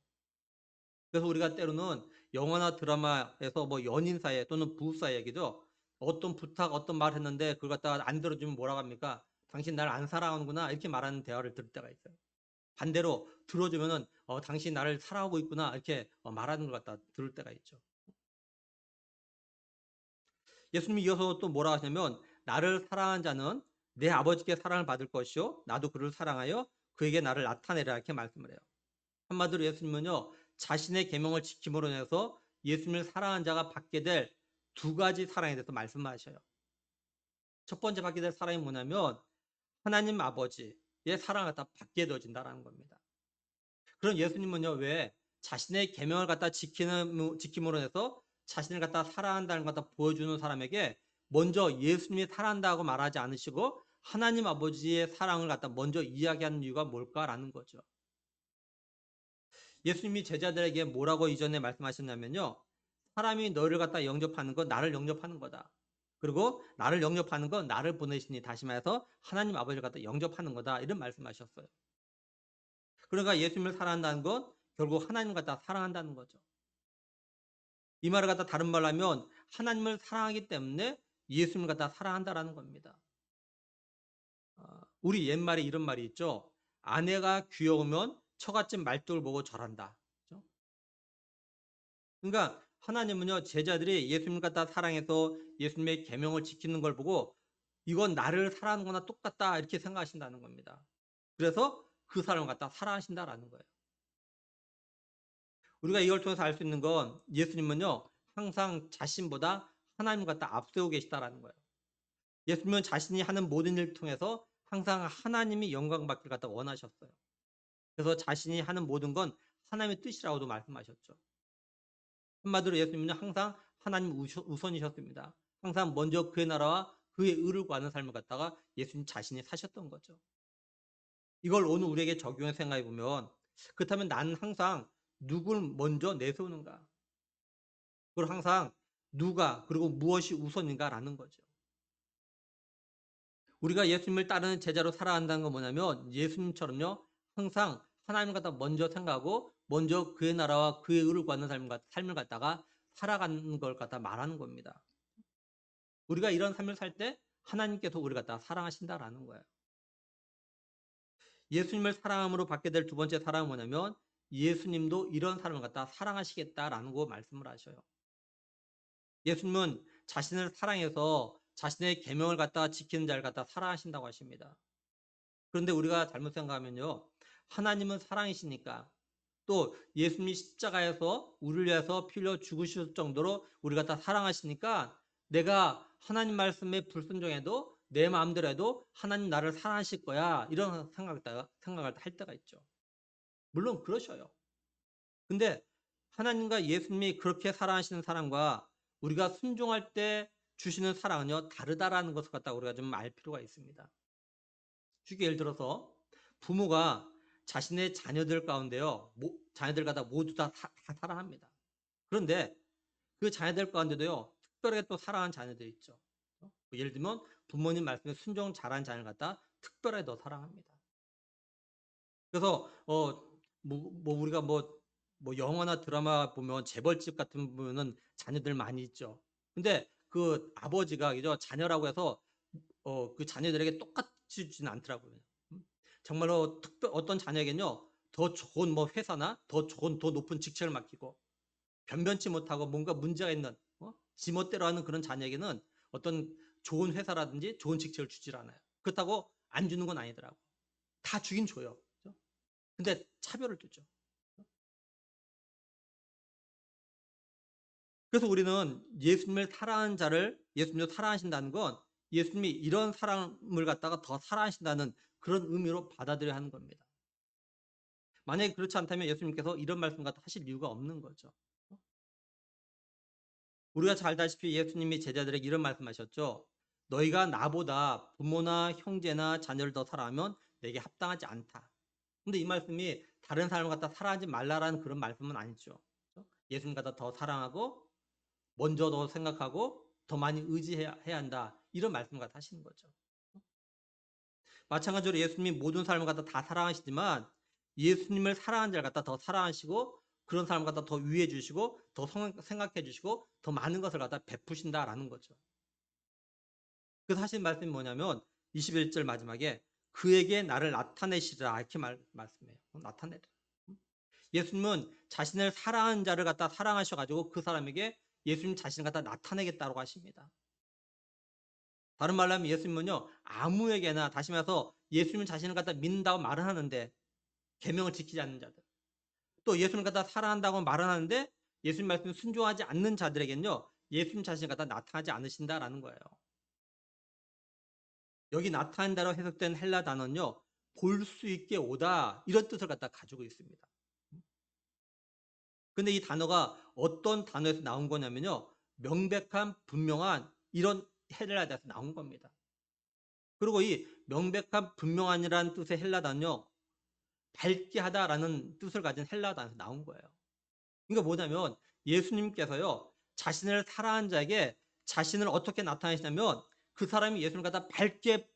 그래서 우리가 때로는 영화나 드라마에서 뭐 연인 사이에 또는 부부 사이 얘기죠. 어떤 부탁, 어떤 말 했는데 그걸 갖다가 안 들어주면 뭐라고 합니까? 당신 날 안 사랑하는구나, 이렇게 말하는 대화를 들을 때가 있어요. 반대로 들어주면은 당신 나를 사랑하고 있구나, 이렇게 말하는 걸 갖다 들을 때가 있죠. 예수님이 이어서 또 뭐라 하시냐면 나를 사랑하는 자는 내 아버지께 사랑을 받을 것이요 나도 그를 사랑하여 그에게 나를 나타내라, 이렇게 말씀을 해요. 한마디로 예수님은요, 자신의 계명을 지킴으로 인해서 예수님을 사랑한 자가 받게 될 두 가지 사랑에 대해서 말씀하셔요. 첫 번째 받게 될 사랑이 뭐냐면 하나님 아버지의 사랑을 갖다 받게 되어진다라는 겁니다. 그럼 예수님은요, 왜 자신의 계명을 갖다 지킴으로 해서 자신을 갖다 사랑한다는 걸 갖다 보여주는 사람에게 먼저 예수님이 사랑한다고 말하지 않으시고 하나님 아버지의 사랑을 갖다 먼저 이야기하는 이유가 뭘까라는 거죠. 예수님이 제자들에게 뭐라고 이전에 말씀하셨냐면요, 사람이 너를 갖다 영접하는 건 나를 영접하는 거다. 그리고 나를 영접하는 건 나를 보내시니, 다시 말해서 하나님 아버지를 갖다 영접하는 거다, 이런 말씀하셨어요. 그러니까 예수님을 사랑한다는 건 결국 하나님을 갖다 사랑한다는 거죠. 이 말을 갖다 다른 말로 하면 하나님을 사랑하기 때문에 예수님을 갖다 사랑한다라는 겁니다. 우리 옛말에 이런 말이 있죠. 아내가 귀여우면 처갓집 말뚝을 보고 절한다. 그렇죠? 그러니까 하나님은요, 제자들이 예수님 갖다 사랑해서 예수님의 계명을 지키는 걸 보고 이건 나를 사랑하는 거나 똑같다 이렇게 생각하신다는 겁니다. 그래서 그 사람을 갖다 사랑하신다라는 거예요. 우리가 이걸 통해서 알 수 있는 건 예수님은요, 항상 자신보다 하나님 갖다 앞세우고 계시다라는 거예요. 예수님은 자신이 하는 모든 일을 통해서 항상 하나님이 영광 받기를 갖다 원하셨어요. 그래서 자신이 하는 모든 건 하나님의 뜻이라고도 말씀하셨죠. 한마디로 예수님은 항상 하나님 우선이셨습니다. 항상 먼저 그의 나라와 그의 의를 구하는 삶을 갖다가 예수님 자신이 사셨던 거죠. 이걸 오늘 우리에게 적용해 생각해 보면, 그렇다면 나는 항상 누굴 먼저 내세우는가? 그걸 항상 누가 그리고 무엇이 우선인가라는 거죠. 우리가 예수님을 따르는 제자로 살아간다는 건 뭐냐면 예수님처럼요, 항상 하나님 갖다 먼저 생각하고 먼저 그의 나라와 그의 의를 구하는 삶을 갖다가 살아가는 걸 갖다 말하는 겁니다. 우리가 이런 삶을 살 때 하나님께서 우리를 갖다 사랑하신다라는 거예요. 예수님을 사랑함으로 받게 될 두 번째 사랑은 뭐냐면 예수님도 이런 사람을 갖다 사랑하시겠다라는 거 말씀을 하셔요. 예수님은 자신을 사랑해서 자신의 계명을 갖다 지키는 자를 갖다 사랑하신다고 하십니다. 그런데 우리가 잘못 생각하면요, 하나님은 사랑이시니까 또 예수님이 십자가에서 우리를 위해서 피 흘려 죽으실 정도로 우리 갖다 사랑하시니까 내가 하나님 말씀에 불순종해도 내 마음대로 해도 하나님 나를 사랑하실 거야 이런 생각을 할 때가 있죠. 물론 그러셔요. 근데 하나님과 예수님이 그렇게 사랑하시는 사랑과 우리가 순종할 때 주시는 사랑은요, 다르다라는 것을 갖다 우리가 좀 알 필요가 있습니다. 쉽게 예를 들어서 부모가 자신의 자녀들 가운데요, 자녀들 갖다 모두 다 사랑합니다. 그런데 그 자녀들 가운데도요, 특별하게 또 사랑하는 자녀들이 있죠. 예를 들면 부모님 말씀에 순종 잘한 자녀를 갖다 특별하게 더 사랑합니다. 그래서 우리가 영화나 드라마 보면 재벌집 같은 보면은 자녀들 많이 있죠. 근데 그 아버지가 그죠, 자녀라고 해서 그 자녀들에게 똑같이 주지는 않더라고요. 정말로 어떤 자녀에게는요, 더 좋은 회사나 더 좋은 더 높은 직책을 맡기고 변변치 못하고 뭔가 문제가 있는 지멋대로 하는 그런 자녀에게는 어떤 좋은 회사라든지 좋은 직책을 주질 않아요. 그렇다고 안 주는 건 아니더라고. 다 주긴 줘요. 그죠? 근데 차별을 두죠. 그래서 우리는 예수님을 사랑하는 자를 예수님도 사랑하신다는 건 예수님이 이런 사람을 갖다가 더 사랑하신다는 그런 의미로 받아들여야 하는 겁니다. 만약에 그렇지 않다면 예수님께서 이런 말씀 갖다 하실 이유가 없는 거죠. 우리가 잘 알다시피 예수님이 제자들에게 이런 말씀하셨죠. 너희가 나보다 부모나 형제나 자녀를 더 사랑하면 내게 합당하지 않다. 근데 이 말씀이 다른 사람을 갖다 사랑하지 말라라는 그런 말씀은 아니죠. 예수님 갖다 더 사랑하고 먼저 더 생각하고 더 많이 의지해야 한다. 이런 말씀 갖다 하시는 거죠. 마찬가지로 예수님이 모든 사람을 갖다 다 사랑하시지만 예수님을 사랑하는 자를 갖다 더 사랑하시고 그런 사람을 갖다 더 위해 주시고 더 생각해 주시고 더 많은 것을 갖다 베푸신다라는 거죠. 그래서 하신 말씀이 뭐냐면 21절 마지막에 그에게 나를 나타내시라 이렇게 말씀해요. 나타내라. 예수님은 자신을 사랑하는 자를 갖다 사랑하셔가지고 그 사람에게 예수님 자신을 갖다 나타내겠다고 하십니다. 다른 말로 하면 예수님은요, 아무에게나, 다시 말해서 예수님 자신을 갖다 믿는다고 말은 하는데 계명을 지키지 않는 자들, 또 예수님을 갖다 사랑한다고 말은 하는데 예수님 말씀에 순종하지 않는 자들에게는요, 예수님 자신을 갖다 나타나지 않으신다라는 거예요. 여기 나타난다로 해석된 헬라 단어는요, 볼 수 있게 오다 이런 뜻을 갖다 가지고 있습니다. 근데 이 단어가 어떤 단어에서 나온 거냐면요, 명백한 분명한 이런 헬라단에서 나온 겁니다. 그리고 이 명백한 분명한이라는 뜻의 헬라단요, 밝게 하다라는 뜻을 가진 헬라단에서 나온 거예요. 그러니까 뭐냐면 예수님께서요, 자신을 사랑한 자에게 자신을 어떻게 나타내시냐면 그 사람이 예수님을 갖다 밝게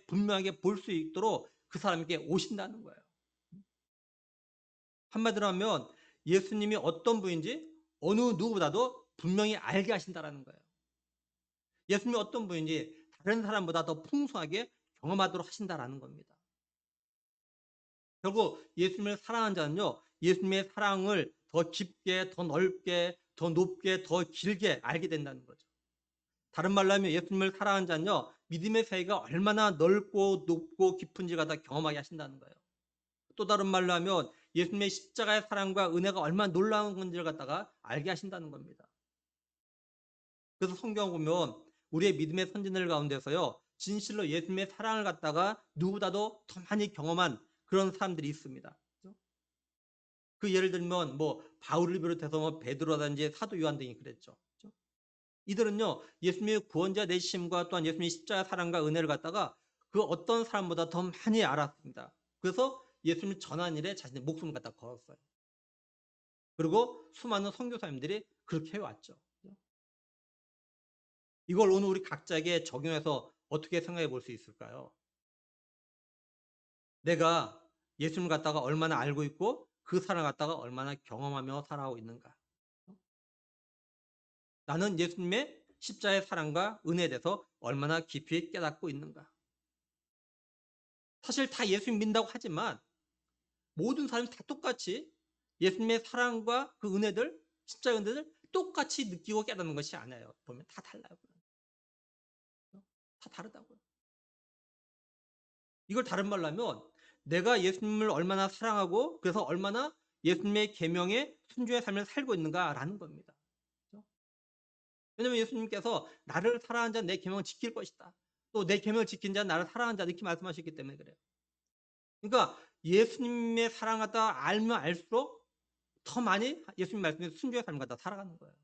분명하게 볼 수 있도록 그 사람에게 오신다는 거예요. 한마디로 하면 예수님이 어떤 분인지 어느 누구보다도 분명히 알게 하신다라는 거예요. 예수님이 어떤 분인지 다른 사람보다 더 풍성하게 경험하도록 하신다라는 겁니다. 결국 예수님을 사랑하는 자는요, 예수님의 사랑을 더 깊게, 더 넓게, 더 높게, 더 길게 알게 된다는 거죠. 다른 말로 하면 예수님을 사랑하는 자는요, 믿음의 사이가 얼마나 넓고 높고 깊은지가 다 경험하게 하신다는 거예요. 또 다른 말로 하면 예수님의 십자가의 사랑과 은혜가 얼마나 놀라운 건지를 갖다가 알게 하신다는 겁니다. 그래서 성경 보면 우리의 믿음의 선진들 가운데서요, 진실로 예수님의 사랑을 갖다가 누구보다도 더 많이 경험한 그런 사람들이 있습니다. 그죠? 그 예를 들면 뭐 바울을 비롯해서 뭐 베드로라든지 사도 요한 등이 그랬죠. 그죠? 이들은요, 예수님의 구원자 되심과 또한 예수님의 십자가 사랑과 은혜를 갖다가 그 어떤 사람보다 더 많이 알았습니다. 그래서 예수님을 전한 일에 자신의 목숨을 갖다 걸었어요. 그리고 수많은 선교사님들이 그렇게 해왔죠. 이걸 오늘 우리 각자에게 적용해서 어떻게 생각해 볼 수 있을까요? 내가 예수님을 갖다가 얼마나 알고 있고 그 사랑을 갖다가 얼마나 경험하며 살아가고 있는가? 나는 예수님의 십자의 사랑과 은혜에 대해서 얼마나 깊이 깨닫고 있는가? 사실 다 예수님 믿는다고 하지만 모든 사람이 다 똑같이 예수님의 사랑과 그 은혜들, 십자의 은혜들 똑같이 느끼고 깨닫는 것이 아니에요. 보면 다 달라요. 다 다르다고요. 이걸 다른 말로 하면 내가 예수님을 얼마나 사랑하고 그래서 얼마나 예수님의 계명에 순종의 삶을 살고 있는가라는 겁니다. 그렇죠? 왜냐하면 예수님께서 나를 사랑하는 자는 내 계명을 지킬 것이다. 또 내 계명을 지킨 자는 나를 사랑하는 자다 이렇게 말씀하셨기 때문에 그래요. 그러니까 예수님의 사랑 갖다 알면 알수록 더 많이 예수님 말씀에 순종의 삶을 갖다 살아가는 거예요.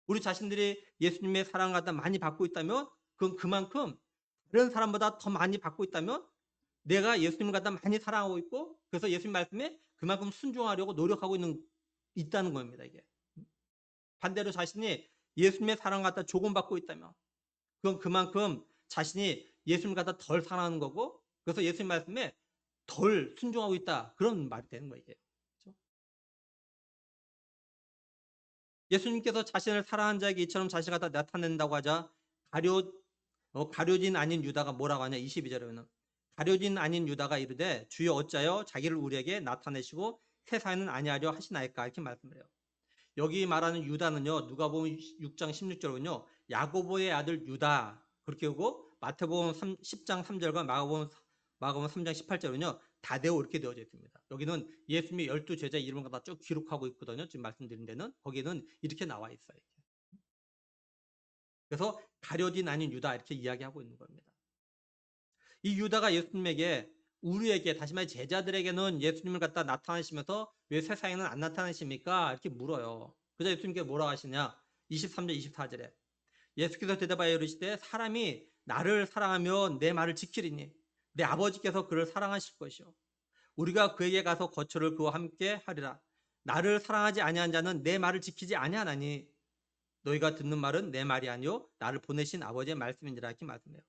우리 자신들이 예수님의 사랑 갖다 많이 받고 있다면 그건 그만큼 다른 사람보다 더 많이 받고 있다면 내가 예수님을 갖다 많이 사랑하고 있고 그래서 예수님 말씀에 그만큼 순종하려고 노력하고 있다는 겁니다. 이게. 반대로 자신이 예수님의 사랑 갖다 조금 받고 있다면 그건 그만큼 자신이 예수님을 갖다 덜 사랑하는 거고 그래서 예수님 말씀에 덜 순종하고 있다. 그런 말이 되는 거예요. 이게. 그렇죠? 예수님께서 자신을 사랑하는 자에게 이처럼 자신을 갖다 나타낸다고 하자 가룟인 아닌 유다가 뭐라고 하냐 22절에는 가룟인 아닌 유다가 이르되 주여 어찌하여 자기를 우리에게 나타내시고 세상에는 아니하려 하시나이까 이렇게 말씀을 해요. 여기 말하는 유다는요 누가복음 6장 16절은요 야고보의 아들 유다 그렇게 오고 마태복음 10장 3절과 마가복음 3장 18절은요 다데오 이렇게 되어져 있습니다. 여기는 예수님의 12제자 이름을 갖다 쭉 기록하고 있거든요. 지금 말씀드린 데는 거기는 이렇게 나와 있어요. 그래서 가룟인 아닌 유다 이렇게 이야기하고 있는 겁니다. 이 유다가 예수님에게 우리에게 다시 말해 제자들에게는 예수님을 갖다 나타내시면서 왜 세상에는 안 나타내십니까? 이렇게 물어요. 그래서 예수님께 뭐라고 하시냐? 23절 24절에 예수께서 대답하여 이르시되 사람이 나를 사랑하면 내 말을 지키리니 내 아버지께서 그를 사랑하실 것이요 우리가 그에게 가서 거처를 그와 함께 하리라. 나를 사랑하지 아니한 자는 내 말을 지키지 아니하나니 너희가 듣는 말은 내 말이 아니요 나를 보내신 아버지의 말씀이니라 이렇게 말씀해요.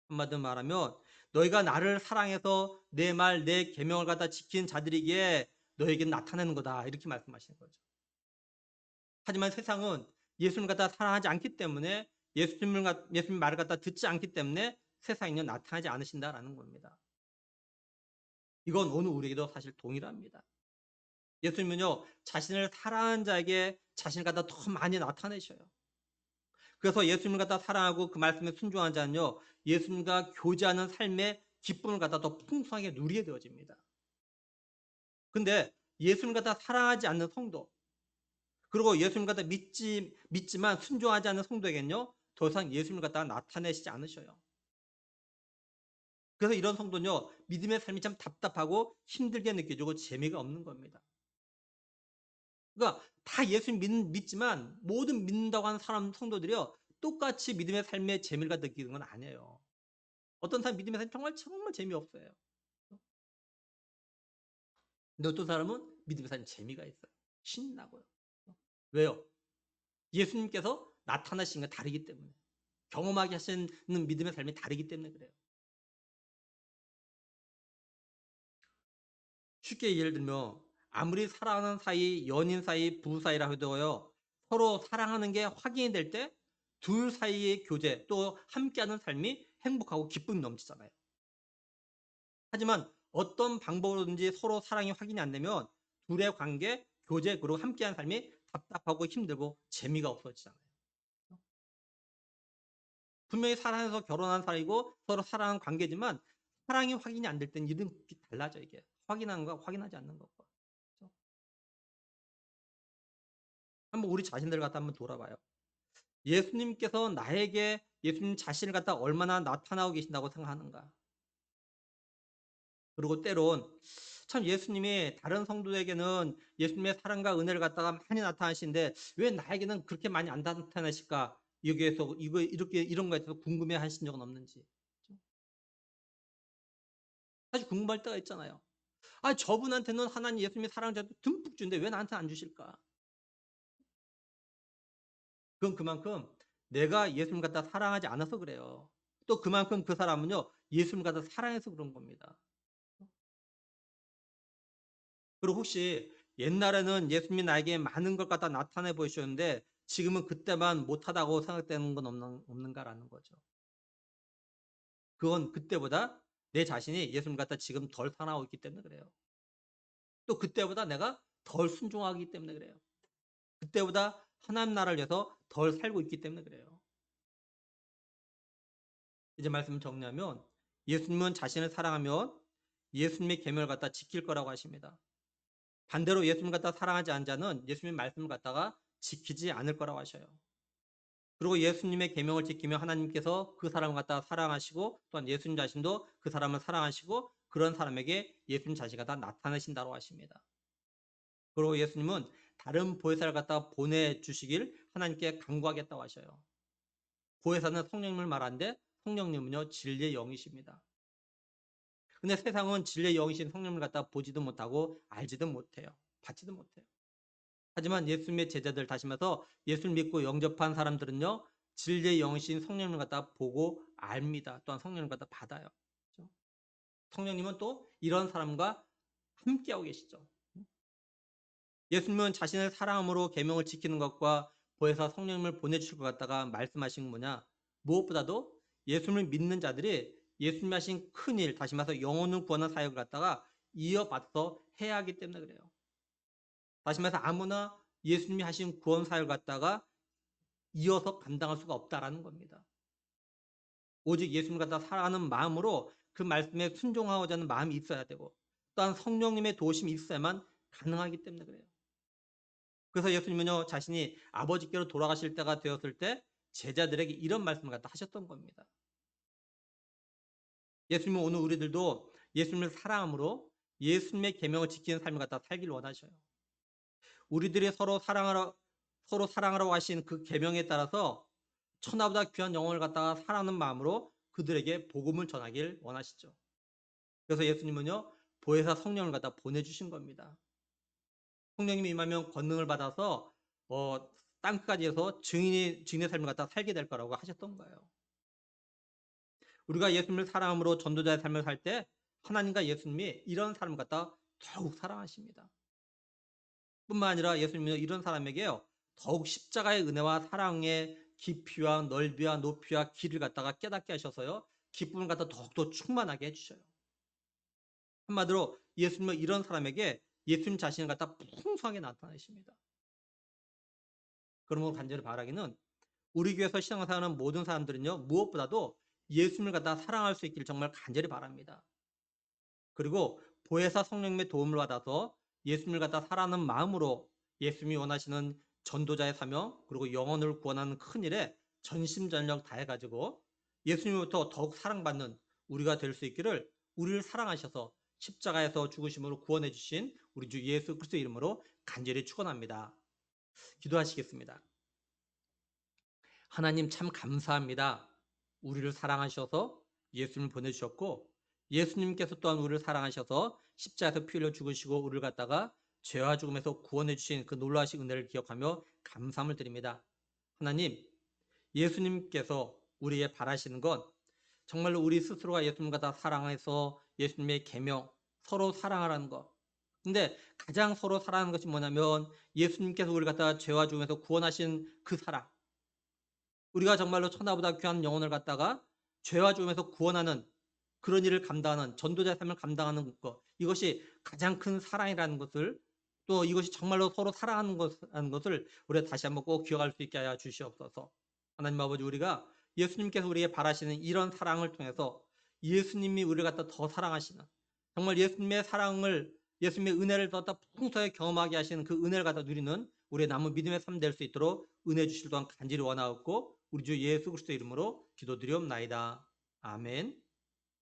한마디로 말하면 너희가 나를 사랑해서 내 말, 내 계명을 갖다 지킨 자들이기에 너에게 나타내는 거다 이렇게 말씀하시는 거죠. 하지만 세상은 예수님을 갖다 사랑하지 않기 때문에 예수님 말을 갖다 듣지 않기 때문에 세상에는 나타나지 않으신다라는 겁니다. 이건 오늘 우리에게도 사실 동일합니다. 예수님은요 자신을 사랑하는 자에게 자신을 갖다 더 많이 나타내셔요. 그래서 예수님을 갖다 사랑하고 그 말씀에 순종한 자는요 예수님과 교제하는 삶의 기쁨을 갖다 더 풍성하게 누리게 되어집니다. 근데 예수님을 갖다 사랑하지 않는 성도 그리고 예수님을 갖다 믿지만 순종하지 않는 성도에게는요 더 이상 예수님을 갖다 나타내시지 않으셔요. 그래서 이런 성도는요 믿음의 삶이 참 답답하고 힘들게 느껴지고 재미가 없는 겁니다. 그러니까 다 예수님 믿지만 모든 믿는다고 하는 사람 성도들이요 똑같이 믿음의 삶의 재미를 느끼는 건 아니에요. 어떤 사람 믿음의 삶이 정말 재미없어요. 근데 어떤 사람은 믿음의 삶이 재미가 있어요. 신나고요. 왜요? 예수님께서 나타나신 게 다르기 때문에. 경험하게 하시는 믿음의 삶이 다르기 때문에 그래요. 쉽게 예를 들면 아무리 사랑하는 사이, 연인 사이, 부부 사이라 해도요. 서로 사랑하는 게 확인이 될 때 둘 사이의 교제 또 함께하는 삶이 행복하고 기쁨이 넘치잖아요. 하지만 어떤 방법으로든지 서로 사랑이 확인이 안 되면 둘의 관계, 교제, 그리고 함께한 삶이 답답하고 힘들고 재미가 없어지잖아요. 분명히 사랑해서 결혼한 사이고 서로 사랑하는 관계지만 사랑이 확인이 안 될 때는 이런 게 달라져 이게. 확인하는 거와 확인하지 않는 것과. 그죠? 한번 우리 자신들을 갖다 한번 돌아봐요. 예수님께서 나에게 예수님 자신을 갖다 얼마나 나타나고 계신다고 생각하는가? 그리고 때론 참 예수님이 다른 성도에게는 예수님의 사랑과 은혜를 갖다가 많이 나타나시는데 왜 나에게는 그렇게 많이 안 나타나실까? 여기에서 이거 이렇게 이런 거에 대해서 궁금해 하신 적은 없는지. 사실 궁금할 때가 있잖아요. 아, 저분한테는 하나님 예수님의 사랑을 듬뿍 주는데 왜 나한테 안 주실까? 그건 그만큼 내가 예수님 갖다 사랑하지 않아서 그래요. 또 그만큼 그 사람은요, 예수님 갖다 사랑해서 그런 겁니다. 그리고 혹시 옛날에는 예수님이 나에게 많은 걸 갖다 나타내 보이셨는데 지금은 그때만 못하다고 생각되는 건 없는가라는 거죠. 그건 그때보다 내 자신이 예수님 갖다 지금 덜 사랑하고 있기 때문에 그래요. 또 그때보다 내가 덜 순종하기 때문에 그래요. 그때보다 하나님 나라를 위해서 덜 살고 있기 때문에 그래요. 이제 말씀을 정리하면 예수님은 자신을 사랑하면 예수님의 계명을 갖다 지킬 거라고 하십니다. 반대로 예수님 갖다 사랑하지 않은 자는 예수님의 말씀을 갖다가 지키지 않을 거라고 하셔요. 그리고 예수님의 계명을 지키며 하나님께서 그 사람을 갖다가 사랑하시고 또한 예수님 자신도 그 사람을 사랑하시고 그런 사람에게 예수님 자신이 다 나타내신다고 하십니다. 그리고 예수님은 다른 보혜사를 갖다가 보내주시길 하나님께 간구하겠다고 하셔요. 보혜사는 성령님을 말하는데 성령님은요 진리의 영이십니다. 근데 세상은 진리의 영이신 성령님을 갖다 보지도 못하고 알지도 못해요. 받지도 못해요. 하지만 예수님의 제자들 다시 말해서 예수를 믿고 영접한 사람들은요 진리의 영이신 성령님을 갖다 보고 압니다. 또한 성령님을 갖다 받아요. 그렇죠? 성령님은 또 이런 사람과 함께하고 계시죠. 예수님은 자신을 사랑함으로 계명을 지키는 것과 보혜사 성령님을 보내주실 것 같다가 말씀하신 건 뭐냐? 무엇보다도 예수님을 믿는 자들이 예수님이 하신 큰일, 다시 말해서 영혼을 구하는 사역을 갖다가 이어받아서 해야 하기 때문에 그래요. 다시 말해서 아무나 예수님이 하신 구원 사역을 갖다가 이어서 감당할 수가 없다라는 겁니다. 오직 예수님을 갖다 사랑하는 마음으로 그 말씀에 순종하고자 하는 마음이 있어야 되고 또한 성령님의 도우심이 있어야만 가능하기 때문에 그래요. 그래서 예수님은요 자신이 아버지께로 돌아가실 때가 되었을 때 제자들에게 이런 말씀을 갖다 하셨던 겁니다. 예수님은 오늘 우리들도 예수님을 사랑함으로 예수님의 계명을 지키는 삶을 갖다 살길 원하셔요. 우리들이 서로 사랑하라고 하신 그 계명에 따라서 천하보다 귀한 영혼을 갖다가 사랑하는 마음으로 그들에게 복음을 전하길 원하시죠. 그래서 예수님은요 보혜사 성령을 갖다 보내주신 겁니다. 성령님이 임하면 권능을 받아서 땅끝까지 해서 증인의 삶을 갖다 살게 될 거라고 하셨던 거예요. 우리가 예수님을 사랑함으로 전도자의 삶을 살 때 하나님과 예수님이 이런 사람을 갖다 더욱 사랑하십니다. 뿐만 아니라 예수님은 이런 사람에게요 더욱 십자가의 은혜와 사랑의 깊이와 넓이와 높이와 길을 갖다가 깨닫게 하셔서요 기쁨을 갖다 더욱더 충만하게 해주셔요. 한마디로 예수님은 이런 사람에게 예수님 자신을 갖다 풍성하게 나타내십니다. 그러므로 간절히 바라기는 우리 교회에서 신앙생활하는 모든 사람들은요 무엇보다도 예수님을 갖다 사랑할 수 있기를 정말 간절히 바랍니다. 그리고 보혜사 성령님의 도움을 받아서 예수님을 갖다 사랑하는 마음으로 예수님이 원하시는 전도자의 사명 그리고 영혼을 구원하는 큰 일에 전심전력 다해가지고 예수님으로부터 더욱 사랑받는 우리가 될 수 있기를 우리를 사랑하셔서 십자가에서 죽으심으로 구원해 주신 우리 주 예수 그리스도의 이름으로 간절히 축원합니다. 기도하시겠습니다. 하나님 참 감사합니다. 우리를 사랑하셔서 예수님을 보내주셨고 예수님께서 또한 우리를 사랑하셔서 십자가에서 피 흘려 죽으시고 우리를 갖다가 죄와 죽음에서 구원해 주신 그 놀라우신 은혜를 기억하며 감사함을 드립니다. 하나님, 예수님께서 우리에게 바라시는 건 정말로 우리 스스로가 예수님을 갖다 사랑해서 예수님의 계명 서로 사랑하라는 것. 근데 가장 서로 사랑하는 것이 뭐냐면 예수님께서 우리를 갖다가 죄와 죽음에서 구원하신 그 사랑. 우리가 정말로 천하보다 귀한 영혼을 갖다가 죄와 죽음에서 구원하는 그런 일을 감당하는 전도자의 삶을 감당하는 것, 이것이 가장 큰 사랑이라는 것을, 또 이것이 정말로 서로 사랑하는 것이라는 것을 우리가 다시 한번 꼭 기억할 수 있게 하여 주시옵소서. 하나님 아버지, 우리가 예수님께서 우리에게 바라시는 이런 사랑을 통해서 예수님이 우리를 갖다 더 사랑하시는, 정말 예수님의 사랑을, 예수님의 은혜를 갖다 풍성하게 경험하게 하시는 그 은혜를 갖다 누리는 우리의 남은 믿음의 삶 될 수 있도록 은혜 주실 동안 간절히 원하옵고 우리 주 예수 그리스도의 이름으로 기도드리옵나이다. 아멘.